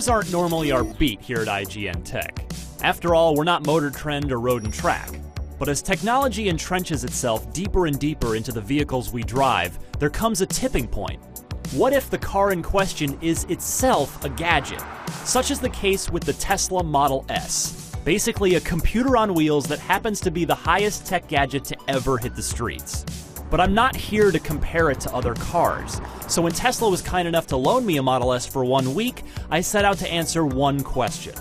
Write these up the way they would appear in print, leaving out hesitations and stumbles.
Cars aren't normally our beat here at IGN Tech. After all, we're not Motor Trend or Road and Track. But as technology entrenches itself deeper and deeper into the vehicles we drive, there comes a tipping point. What if the car in question is itself a gadget? Such is the case with the Tesla Model S. Basically a computer on wheels that happens to be the highest tech gadget to ever hit the streets. But I'm not here to compare it to other cars. So when Tesla was kind enough to loan me a Model S for 1 week, I set out to answer one question.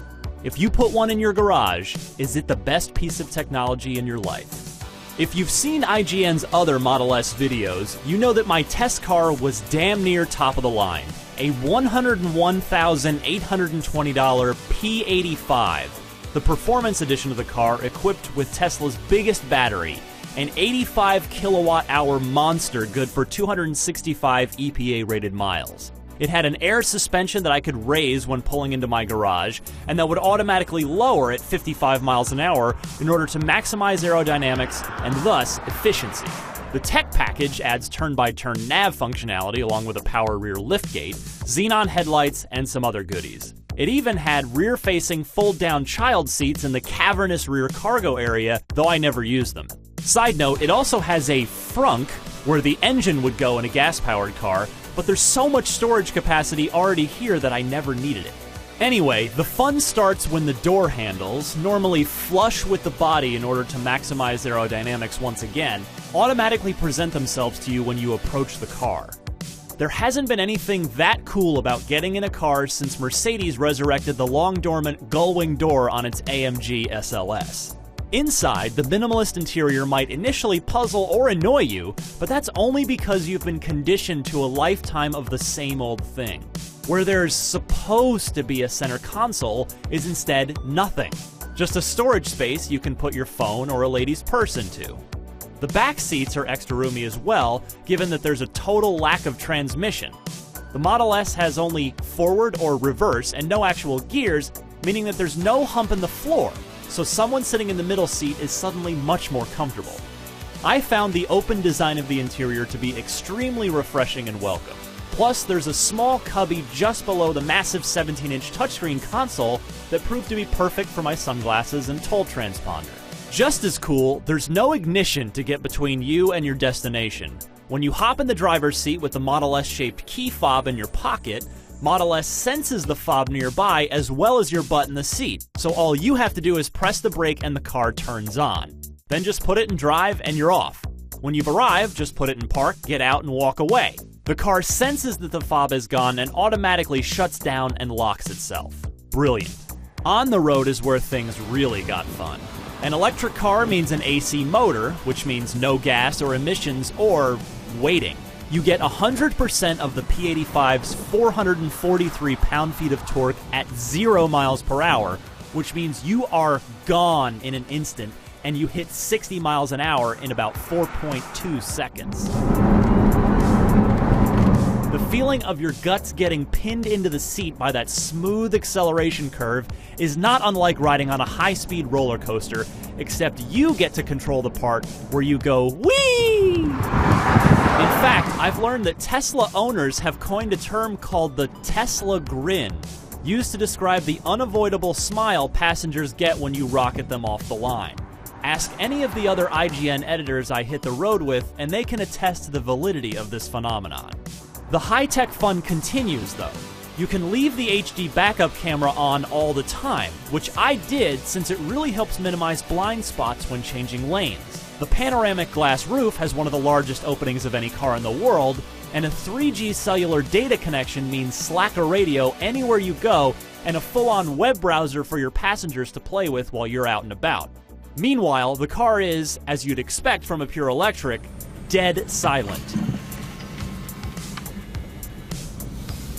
If you put one in your garage, is it the best piece of technology in your life? If you've seen IGN's other Model S videos, you know that my test car was damn near top of the line. A $101,820 P85, the performance edition of the car equipped with Tesla's biggest battery, an 85 kilowatt-hour monster good for 265 EPA-rated miles. It had an air suspension that I could raise when pulling into my garage, and that would automatically lower at 55 miles an hour in order to maximize aerodynamics and thus efficiency. The tech package adds turn-by-turn nav functionality along with a power rear liftgate, xenon headlights, and some other goodies. It even had rear-facing fold-down child seats in the cavernous rear cargo area, though I never used them. Side note, it also has a frunk, where the engine would go in a gas-powered car, but there's so much storage capacity already here that I never needed it. Anyway, the fun starts when the door handles, normally flush with the body in order to maximize aerodynamics once again, automatically present themselves to you when you approach the car. There hasn't been anything that cool about getting in a car since Mercedes resurrected the long-dormant gull-wing door on its AMG SLS. Inside, the minimalist interior might initially puzzle or annoy you, but that's only because you've been conditioned to a lifetime of the same old thing. Where there's supposed to be a center console is instead nothing. Just a storage space you can put your phone or a lady's purse into. The back seats are extra roomy as well, given that there's a total lack of transmission. The Model S has only forward or reverse and no actual gears, meaning that there's no hump in the floor, so someone sitting in the middle seat is suddenly much more comfortable. I found the open design of the interior to be extremely refreshing and welcome. Plus, there's a small cubby just below the massive 17-inch touchscreen console that proved to be perfect for my sunglasses and toll transponder. Just as cool, there's no ignition to get between you and your destination. When you hop in the driver's seat with the Model S-shaped key fob in your pocket, Model S senses the fob nearby as well as your butt in the seat, so all you have to do is press the brake and the car turns on. Then just put it in drive and you're off. When you've arrived, just put it in park, get out, and walk away. The car senses that the fob is gone and automatically shuts down and locks itself. Brilliant. On the road is where things really got fun. An electric car means an AC motor, which means no gas or emissions or waiting. You get 100% of the P85's 443 pound-feet of torque at 0 miles per hour, which means you are gone in an instant, and you hit 60 miles an hour in about 4.2 seconds. The feeling of your guts getting pinned into the seat by that smooth acceleration curve is not unlike riding on a high-speed roller coaster, except you get to control the part where you go whee! In fact, I've learned that Tesla owners have coined a term called the Tesla grin, used to describe the unavoidable smile passengers get when you rocket them off the line. Ask any of the other IGN editors I hit the road with, and they can attest to the validity of this phenomenon. The high-tech fun continues, though. You can leave the HD backup camera on all the time, which I did since it really helps minimize blind spots when changing lanes. The panoramic glass roof has one of the largest openings of any car in the world, and a 3G cellular data connection means Slacker radio anywhere you go and a full-on web browser for your passengers to play with while you're out and about. Meanwhile, the car is, as you'd expect from a pure electric, dead silent.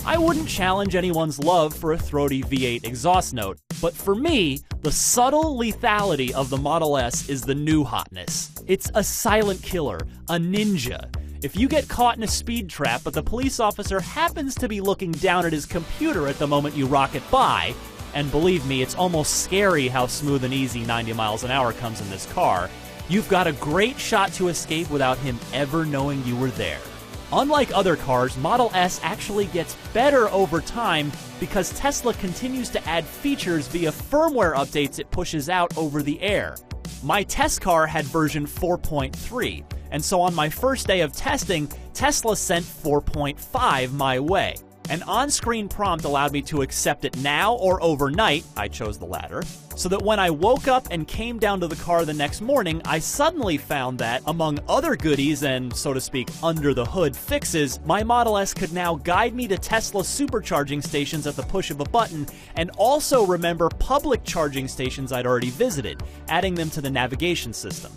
I wouldn't challenge anyone's love for a throaty V8 exhaust note, but for me, the subtle lethality of the Model S is the new hotness. It's a silent killer, a ninja. If you get caught in a speed trap but the police officer happens to be looking down at his computer at the moment you rocket by, and believe me, it's almost scary how smooth and easy 90 miles an hour comes in this car, you've got a great shot to escape without him ever knowing you were there. Unlike other cars, Model S actually gets better over time because Tesla continues to add features via firmware updates it pushes out over the air. My test car had version 4.3, and so on my first day of testing, Tesla sent 4.5 my way. An on-screen prompt allowed me to accept it now or overnight, I chose the latter, so that when I woke up and came down to the car the next morning, I suddenly found that, among other goodies and, so to speak, under-the-hood fixes, my Model S could now guide me to Tesla supercharging stations at the push of a button, and also remember public charging stations I'd already visited, adding them to the navigation system.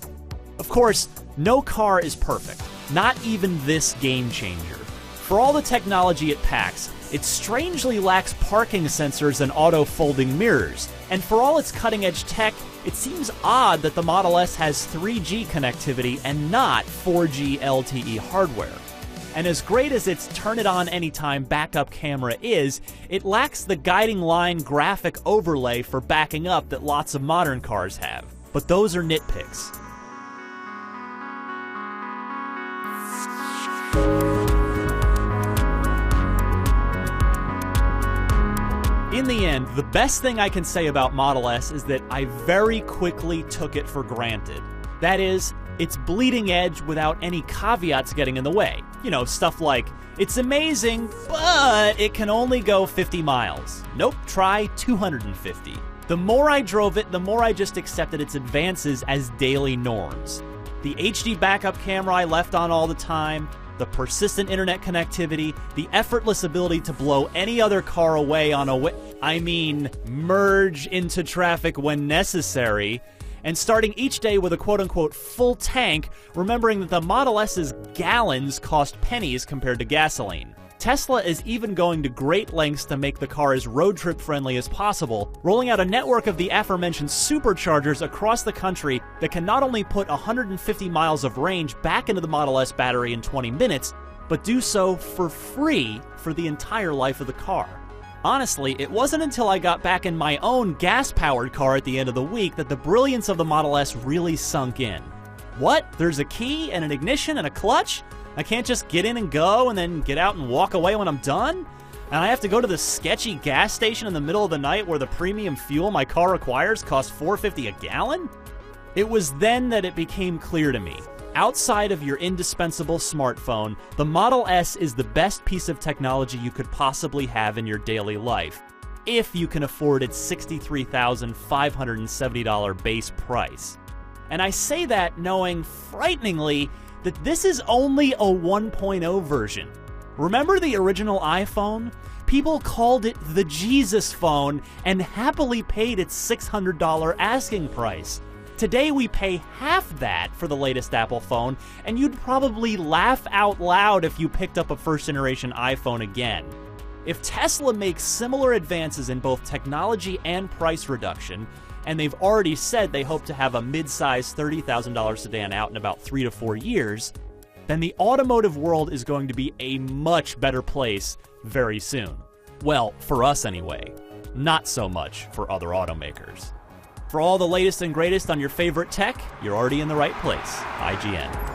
Of course, no car is perfect, not even this game-changer. For all the technology it packs, it strangely lacks parking sensors and auto-folding mirrors. And for all its cutting-edge tech, it seems odd that the Model S has 3G connectivity and not 4G LTE hardware. And as great as its turn-it-on-anytime backup camera is, it lacks the guiding line graphic overlay for backing up that lots of modern cars have. But those are nitpicks. In the end, the best thing I can say about Model S is that I very quickly took it for granted. That is, it's bleeding edge without any caveats getting in the way. You know, stuff like, it's amazing, but it can only go 50 miles. Nope, try 250. The more I drove it, the more I just accepted its advances as daily norms. The HD backup camera I left on all the time, the persistent internet connectivity, the effortless ability to blow any other car away on merge into traffic when necessary, and starting each day with a quote-unquote full tank, remembering that the Model S's gallons cost pennies compared to gasoline. Tesla is even going to great lengths to make the car as road trip friendly as possible, rolling out a network of the aforementioned superchargers across the country that can not only put 150 miles of range back into the Model S battery in 20 minutes, but do so for free for the entire life of the car. Honestly, it wasn't until I got back in my own gas-powered car at the end of the week that the brilliance of the Model S really sunk in. What? There's a key and an ignition and a clutch? I can't just get in and go and then get out and walk away when I'm done? And I have to go to the sketchy gas station in the middle of the night where the premium fuel my car requires costs $4.50 a gallon? It was then that it became clear to me. Outside of your indispensable smartphone, the Model S is the best piece of technology you could possibly have in your daily life, if you can afford its $63,570 base price. And I say that knowing, frighteningly, that this is only a 1.0 version. Remember the original iPhone? People called it the Jesus phone and happily paid its $600 asking price. Today we pay half that for the latest Apple phone, and you'd probably laugh out loud if you picked up a first-generation iPhone again. If Tesla makes similar advances in both technology and price reduction, and they've already said they hope to have a mid-size $30,000 sedan out in about 3 to 4 years, then the automotive world is going to be a much better place very soon. Well, for us anyway. Not so much for other automakers. For all the latest and greatest on your favorite tech, you're already in the right place. IGN.